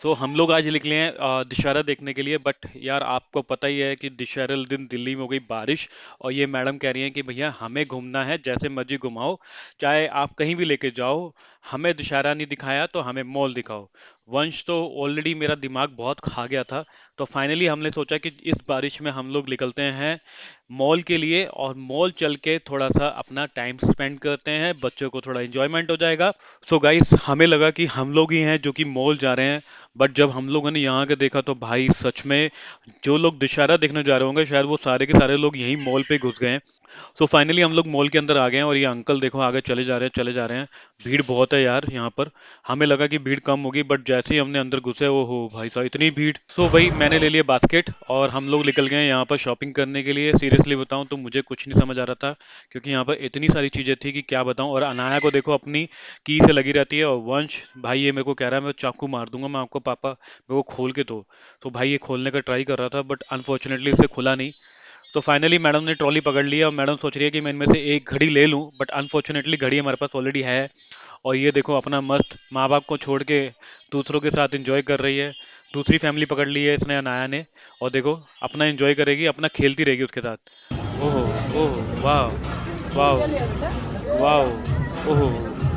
हम लोग आज निकले हैं दशहरा देखने के लिए। बट यार आपको पता ही है कि दशहरे वाले दिन दिल्ली में हो गई बारिश। और ये मैडम कह रही हैं कि भैया हमें घूमना है, जैसे मर्जी घुमाओ, चाहे आप कहीं भी लेके जाओ, हमें दशहरा नहीं दिखाया तो हमें मॉल दिखाओ। वंश तो ऑलरेडी मेरा दिमाग बहुत खा गया था। तो फाइनली हमने सोचा कि इस बारिश में हम लोग निकलते हैं मॉल के लिए, और मॉल चल के थोड़ा सा अपना टाइम स्पेंड करते हैं, बच्चों को थोड़ा एंजॉयमेंट हो जाएगा। सो गाइस, हमें लगा कि हम लोग ही हैं जो कि मॉल जा रहे हैं। बट जब हम लोगों ने यहाँ के देखा तो भाई सच में जो लोग दशहरा देखने जा रहे होंगे शायद वो सारे के सारे लोग यही मॉल पे घुस गए हैं। फाइनली हम लोग मॉल के अंदर आ गए हैं, और ये अंकल देखो आगे चले जा रहे हैं, चले जा रहे हैं। भीड़ बहुत है यार यहाँ पर। हमें लगा कि भीड़ कम होगी, बट जैसे ही हमने अंदर घुसे, ओ हो भाई साहब इतनी भीड़। भाई मैंने ले लिया बास्केट और हम लोग निकल गए यहाँ पर शॉपिंग करने के लिए। सीरियसली बताऊं तो मुझे कुछ नहीं समझ आ रहा था, क्योंकि यहाँ पर इतनी सारी चीजें थी कि क्या बताऊं। और अनाया को देखो अपनी की से लगी रहती है, और वंश भाई ये मेरे को कह रहा है मैं चाकू मार दूंगा मैं आपको पापा, मेरे को खोल के दो। भाई ये खोलने का ट्राई कर रहा था, बट अनफॉर्चुनेटली उसे खुला नहीं। फाइनली मैडम ने ट्रॉली पकड़ लिया, और मैडम सोच रही है कि मैं इनमें से एक घड़ी ले लूं, बट अनफॉर्चुनेटली घड़ी हमारे पास ऑलरेडी है। और ये देखो अपना मस्त माँ बाप को छोड़ के दूसरों के साथ एंजॉय कर रही है। दूसरी फैमिली पकड़ ली है इसने अनाया ने। और देखो अपना एंजॉय करेगी, अपना खेलती रहेगी उसके साथ। ओहो, ओहो, वाह, वाह, वाह, ओहो,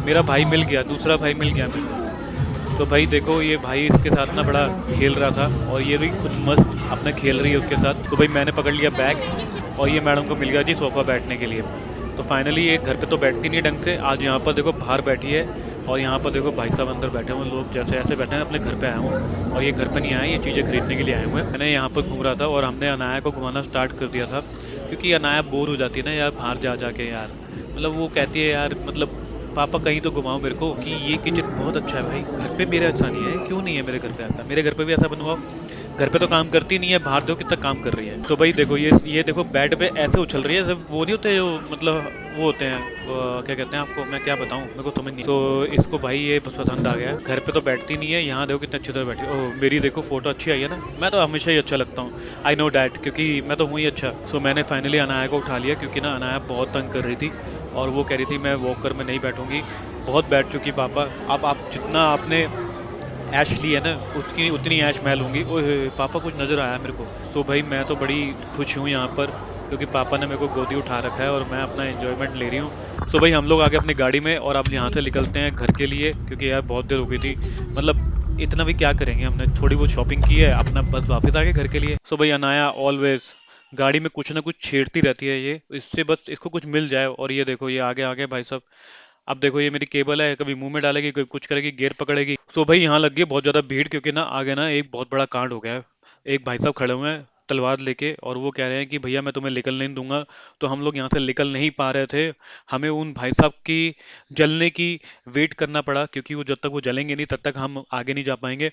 मेरा भाई मिल गया, दूसरा भाई मिल गया मेरे को। भाई देखो ये भाई इसके साथ ना बड़ा खेल रहा था, और ये भी खुद मस्त अपना खेल रही है उसके साथ। भाई मैंने पकड़ लिया बैग, और ये मैडम को मिल गया जी सोफा बैठने के लिए। फाइनली ये घर पे तो बैठती नहीं ढंग से, आज यहाँ पर देखो बाहर बैठी है। और यहाँ पर देखो भाई साहब अंदर बैठे हुए लोग जैसे ऐसे बैठे हैं, अपने घर पे आए हूँ, और ये घर पे नहीं आए, ये चीज़ें खरीदने के लिए आए हुए हैं। मैंने यहाँ पर घूम रहा था, और हमने अनाया को घुमाना स्टार्ट कर दिया था, क्योंकि अनाया बोर हो जाती है ना यार बाहर जा जाके यार। वो कहती है यार, पापा कहीं तो घुमाओ मेरे को, कि ये किचन बहुत अच्छा है भाई, घर पे मेरे ऐसा नहीं है, क्यों नहीं है मेरे घर पे आता, मेरे घर पे भी ऐसा बनवाओ। घर पे तो काम करती नहीं है, बाहर देखो कितना काम कर रही है। भाई देखो ये देखो बेड पे ऐसे उछल रही है जब वो नहीं होते जो वो होते हैं, क्या कहते हैं आपको मैं क्या बताऊं, मेरे को समझ नहीं। इसको भाई ये पसंद आ गया। घर पे तो बैठती नहीं है, यहाँ देखो कितने अच्छी तरह बैठी है। ओह मेरी देखो फोटो अच्छी आई है ना, मैं तो हमेशा ही अच्छा लगता हूँ। आई नो डैट, क्योंकि मैं तो हूँ ही अच्छा। मैंने फाइनली अनाया को उठा लिया, क्योंकि ना अनाया बहुत तंग कर रही थी, और वो कह रही थी मैं वॉकर में नहीं बैठूंगी, बहुत बैठ चुकी पापा। अब आप जितना आपने ऐश ली है ना, उसकी उतनी ऐश मैं लूंगी। ओए पापा कुछ नजर आया मेरे को। भाई मैं तो बड़ी खुश हूँ यहाँ पर, क्योंकि पापा ने मेरे को गोदी उठा रखा है, और मैं अपना एंजॉयमेंट ले रही हूँ। भाई हम लोग आगे अपनी गाड़ी में, और अब यहाँ से निकलते हैं घर के लिए, क्योंकि यार बहुत देर हो गई थी। इतना भी क्या करेंगे, हमने थोड़ी बहुत शॉपिंग की है, अपना बस वापस आ गए घर के लिए। भाई अनाया ऑलवेज गाड़ी में कुछ ना कुछ छेड़ती रहती है, ये इससे बस इसको कुछ मिल जाए। और ये देखो ये आगे आगे भाई साहब, अब देखो ये मेरी केबल है, कभी मुंह में डालेगी, कभी कुछ करेगी, गियर पकड़ेगी। भाई यहाँ लग गई बहुत ज्यादा भीड़, क्योंकि ना आगे ना एक बहुत बड़ा कांड हो गया है। एक भाई साहब खड़े हुए हैं तलवार लेके, और वो कह रहे हैं कि भैया मैं तुम्हें निकलने नहीं दूंगा। हम लोग यहाँ से निकल नहीं पा रहे थे। हमें उन भाई साहब की जलने की वेट करना पड़ा, क्योंकि वो जब तक वो जलेंगे नहीं तब तक हम आगे नहीं जा पाएंगे।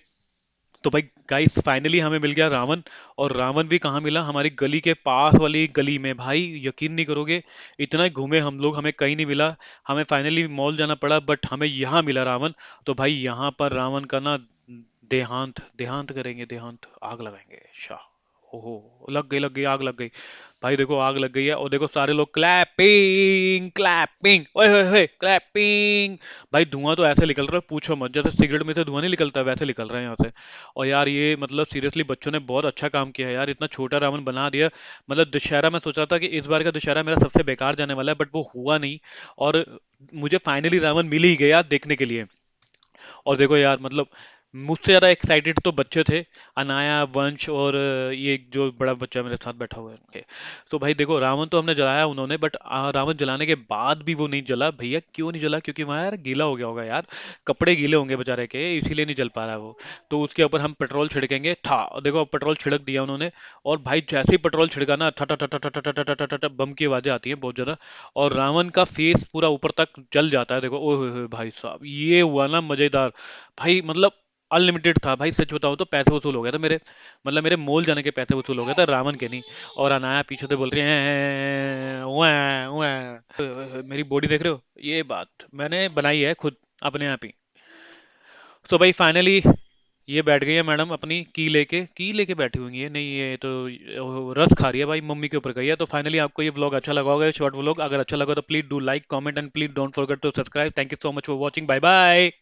भाई गाइस फाइनली हमें मिल गया रावण। और रावण भी कहाँ मिला, हमारी गली के पास वाली गली में। भाई यकीन नहीं करोगे, इतना ही घूमे हम लोग, हमें कहीं नहीं मिला। हमें फाइनली मॉल जाना पड़ा, बट हमें यहाँ मिला रावण। भाई यहाँ पर रावण का ना देहांत देहांत करेंगे, देहांत आग लगाएंगे शाह। ओहो, लग गई आग लग गई। भाई देखो आग लग गई है, और देखो सारे लोग क्लैपिंग क्लैपिंग, ओए होए होए क्लैपिंग। भाई धुआं तो ऐसे निकल रहा है पूछो मत, जैसे सिगरेट में से धुआं नहीं निकलता वैसे निकल रहा है यहाँ से। और यार ये सीरियसली बच्चों ने बहुत अच्छा काम किया है यार, इतना छोटा रावण बना दिया। दशहरा में सोच रहा था कि इस बार का दशहरा मेरा सबसे बेकार जाने वाला है, बट वो हुआ नहीं। और मुझे फाइनली रावण मिल ही गया देखने के लिए। और देखो यार मुझसे ज्यादा एक्साइटेड तो बच्चे थे, अनाया, वंश, और ये जो बड़ा बच्चा मेरे साथ बैठा हुआ है। भाई देखो रावण तो हमने जलाया उन्होंने, बट रावण जलाने के बाद भी वो नहीं जला। भैया क्यों नहीं जला, क्योंकि वहां यार गीला हो गया होगा यार, कपड़े गीले होंगे बेचारे के, इसीलिए नहीं जल पा रहा है वो। उसके ऊपर हम पेट्रोल छिड़केंगे था, और देखो पेट्रोल छिड़क दिया उन्होंने। और भाई जैसे ही पेट्रोल छिड़का ना, ठटा ठटा ठटा ठटा ठटा ठटा बम की आवाजें आती हैं बहुत ज्यादा। और रावण का फेस पूरा ऊपर तक जल जाता है, देखो ओए होए होए भाई साहब, ये हुआ ना मजेदार। भाई अनलिमिटेड था भाई, सच बताऊं तो पैसे वसूल हो गया था मेरे, मेरे मॉल जाने के पैसे वसूल हो गए थे रावण के नहीं। और अनाया पीछे से बोल रही है "उआ, उआ"। मेरी बॉडी देख रहे हो, ये बात मैंने बनाई है खुद अपने आप ही। भाई फाइनली ये बैठ गई है मैडम अपनी की लेके बैठी हुई है, नहीं ये तो रस खा रही है भाई, मम्मी के ऊपर गई है। फाइनली आपको ये व्लॉग अच्छा लगा होगा, शॉर्ट व्लॉग, अगर अच्छा लगा तो please do like comment and please don't forget to subscribe. Thank you so much for watching, bye bye.